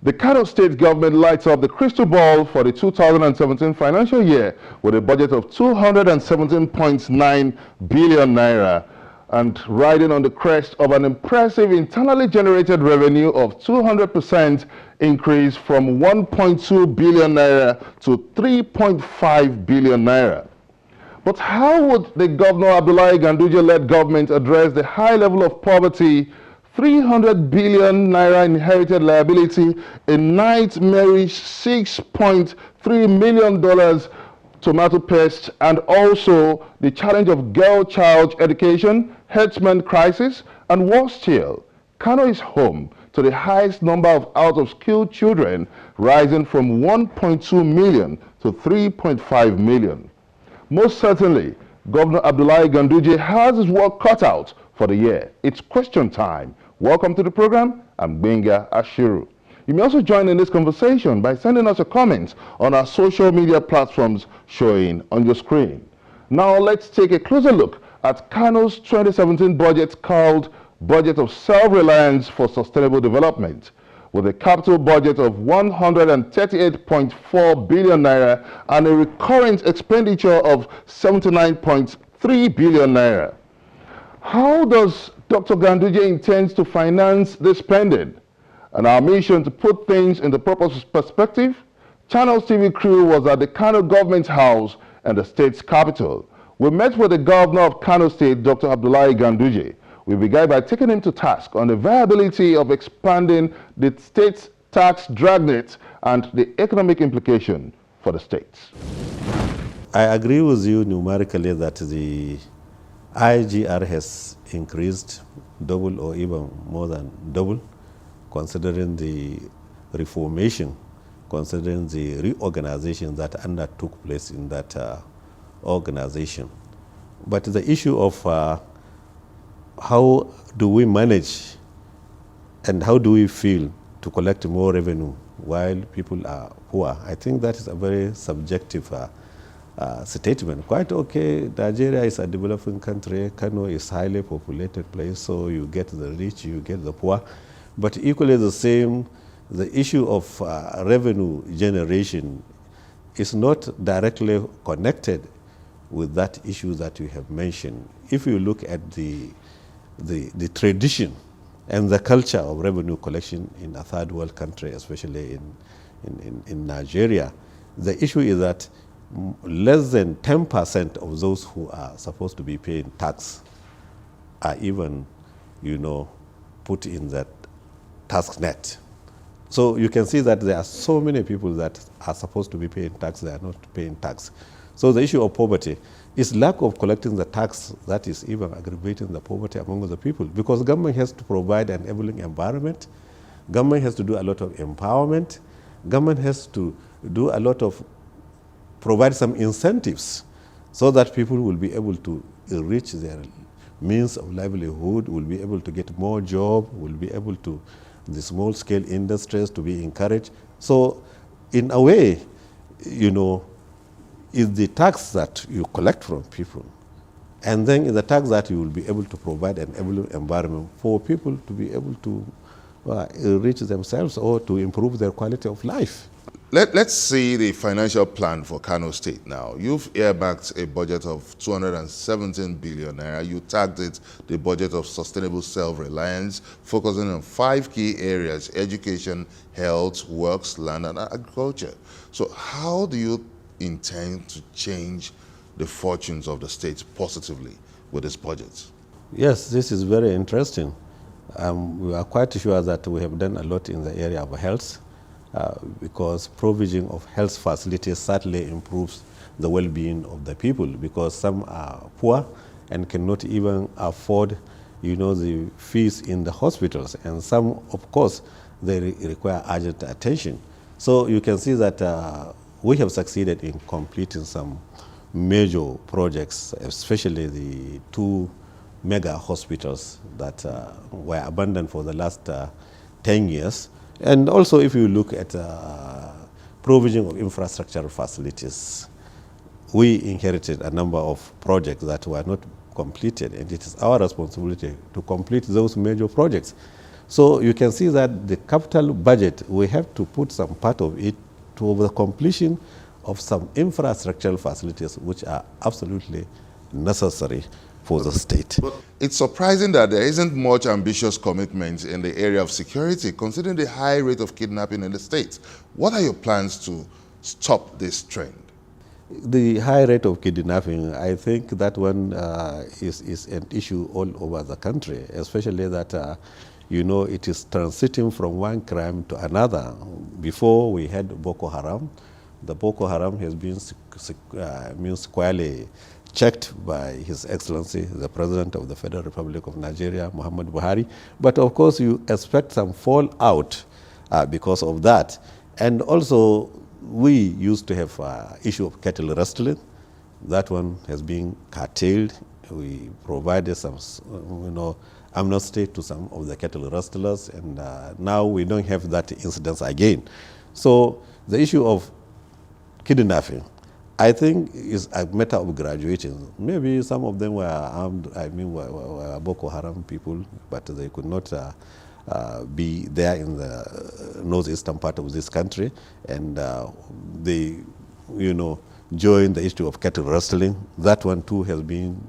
The Kano state government lights up the crystal ball for the 2017 financial year with a budget of 217.9 billion naira and riding on the crest of an impressive internally generated revenue of 200% increase from 1.2 billion naira to 3.5 billion naira. But how would the Governor Abdullahi Ganduje-led government address the high level of poverty, 300 billion naira inherited liability, a nightmarish $6.3 million tomato pest, and also the challenge of girl-child education, herdsmen crisis, and war still? Kano is home to the highest number of out-of-school children, rising from 1.2 million to 3.5 million. Most certainly, Governor Abdullahi Ganduje has his work cut out for the year. It's question time. Welcome to the program. I'm Benga Ashiru. You may also join in this conversation by sending us your comments on our social media platforms showing on your screen. Now let's take a closer look at Kano's 2017 budget called Budget of Self-Reliance for Sustainable Development, with a capital budget of 138.4 billion naira and a recurrent expenditure of 79.3 billion naira. How does Dr. Ganduje intend to finance this spending? And our mission to put things in the proper perspective, Channels TV crew was at the Kano government house and the state's capital. We met with the governor of Kano State, Dr. Abdullahi Ganduje. We began by taking him to task on the viability of expanding the state's tax dragnet and the economic implication for the states. I agree with you numerically that the IGR has increased double or even more than double, considering the reformation, considering the reorganization that undertook place in that organization. But the issue of how do we manage and how do we feel to collect more revenue while people are poor, I think that is a very subjective statement. Quite okay, Nigeria is a developing country, Kano is a highly populated place, so you get the rich, you get the poor. But equally the same, the issue of revenue generation is not directly connected with that issue that you have mentioned. If you look at the tradition and the culture of revenue collection in a third world country, especially in Nigeria, the issue is that less than 10% of those who are supposed to be paying tax are even, put in that tax net. So you can see that there are so many people that are supposed to be paying tax, they are not paying tax. So the issue of poverty is lack of collecting the tax that is even aggravating the poverty among the people, because government has to provide an enabling environment, government has to do a lot of empowerment, government has to do a lot of provide some incentives so that people will be able to reach their means of livelihood, will be able to get more job, will be able to, the small scale industries to be encouraged. So in a way, is the tax that you collect from people, and then is the tax that you will be able to provide an environment for people to be able to reach themselves or to improve their quality of life. Let's see the financial plan for Kano State now. You've earmarked a budget of 217 billion naira. You tagged it the budget of sustainable self-reliance, focusing on 5 key areas: education, health, works, land, and agriculture. So how do you intend to change the fortunes of the state positively with this budget? Yes, this is very interesting. We are quite sure that we have done a lot in the area of health, because provision of health facilities certainly improves the well-being of the people, because some are poor and cannot even afford, the fees in the hospitals, and some, of course, they require urgent attention. So you can see that we have succeeded in completing some major projects, especially the 2 mega hospitals that were abandoned for the last 10 years. And also, if you look at provision of infrastructure facilities, we inherited a number of projects that were not completed, and it is our responsibility to complete those major projects. So you can see that the capital budget, we have to put some part of it to the completion of some infrastructural facilities which are absolutely necessary for the state. But it's surprising that there isn't much ambitious commitment in the area of security, considering the high rate of kidnapping in the state. What are your plans to stop this trend? The high rate of kidnapping, I think that one is an issue all over the country, especially that, you know, it is transiting from one crime to another. Before we had Boko Haram. The Boko Haram has been squarely checked by His Excellency, the President of the Federal Republic of Nigeria, Muhammad Buhari. But of course, you expect some fallout because of that. And also, we used to have issue of cattle rustling. That one has been curtailed. We provided some, you know, amnesty to some of the cattle rustlers, and now we don't have that incidence again. So the issue of kidnapping, I think, is a matter of graduating. Maybe some of them were armed, I mean, were Boko Haram people, but they could not be there in the northeastern part of this country, and they, you know, joined the issue of cattle rustling. That one too has been